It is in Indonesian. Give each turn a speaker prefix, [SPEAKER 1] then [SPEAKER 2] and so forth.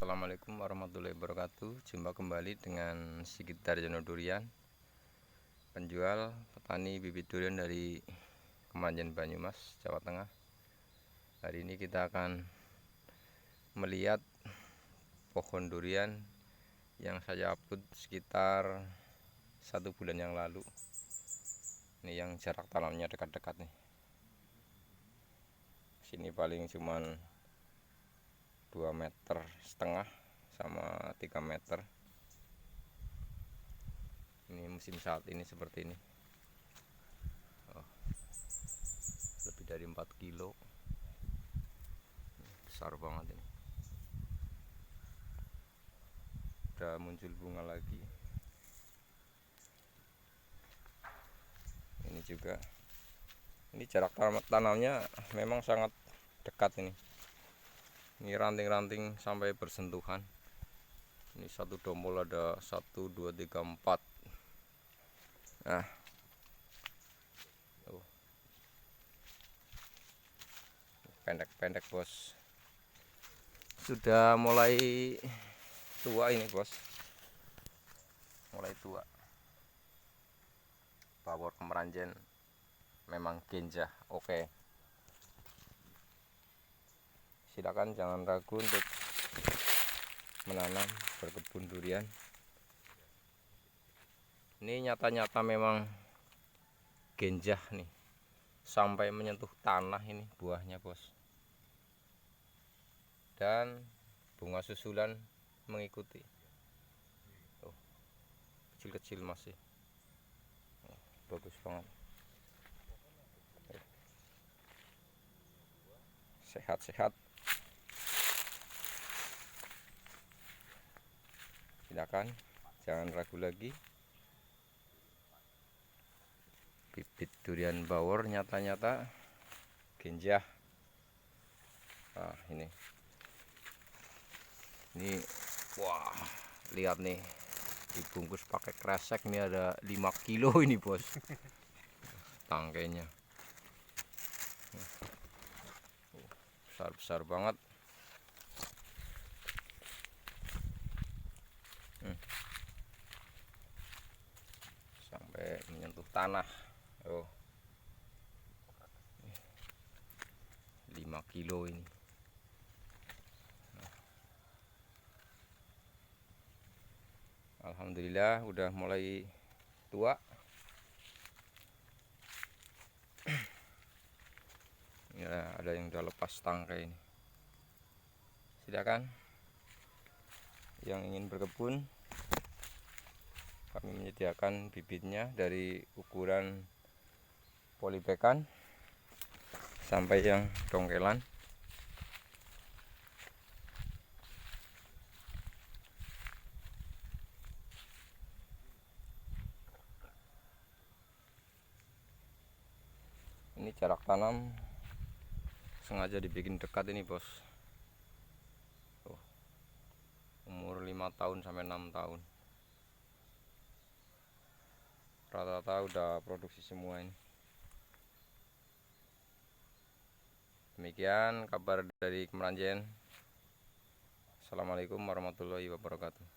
[SPEAKER 1] Assalamualaikum warahmatullahi wabarakatuh. Jumpa kembali dengan Sigit Daryono Durian, penjual petani bibit durian dari Kemanjen Banyumas, Jawa Tengah. Hari ini kita akan melihat pohon durian yang saya upload sekitar 1 bulan yang lalu. Ini yang jarak tanamnya dekat-dekat nih. Sini paling cuman 2,5 meter sama 3 meter. Ini musim saat ini seperti ini. Lebih dari 4 kilo. Besar banget ini. Udah muncul bunga lagi. Ini juga. Ini jarak tanamnya memang sangat dekat ini. Ini ranting-ranting sampai bersentuhan. Ini satu dompol ada 1, 2, 3, 4. Nah, pendek-pendek bos. Sudah mulai tua ini bos. Mulai tua. Bawor Kemeranjen memang genjah. Oke. Silakan jangan ragu untuk menanam berkebun durian. Ini nyata-nyata memang genjah nih, sampai menyentuh tanah ini buahnya bos. Dan bunga susulan mengikuti. Tuh, kecil-kecil masih. Bagus banget. Sehat-sehat. Silakan jangan ragu lagi. Bibit durian bawor nyata-nyata genjah. Nah, ini wah, lihat nih, dibungkus pakai kresek. Ini ada 5 kilo ini bos. Tangkainya besar-besar banget. Sampai menyentuh tanah. 5 kilo ini. Alhamdulillah udah mulai tua. Ya, ada yang udah lepas tangkai ini. Silakan yang ingin berkebun, kami menyediakan bibitnya dari ukuran polybagan sampai yang dongkelan. Ini jarak tanam sengaja dibikin dekat ini bos. Umur 5 tahun sampai 6 tahun. Rata-rata udah produksi semua ini. Demikian kabar dari Kemeranjen. Assalamualaikum warahmatullahi wabarakatuh.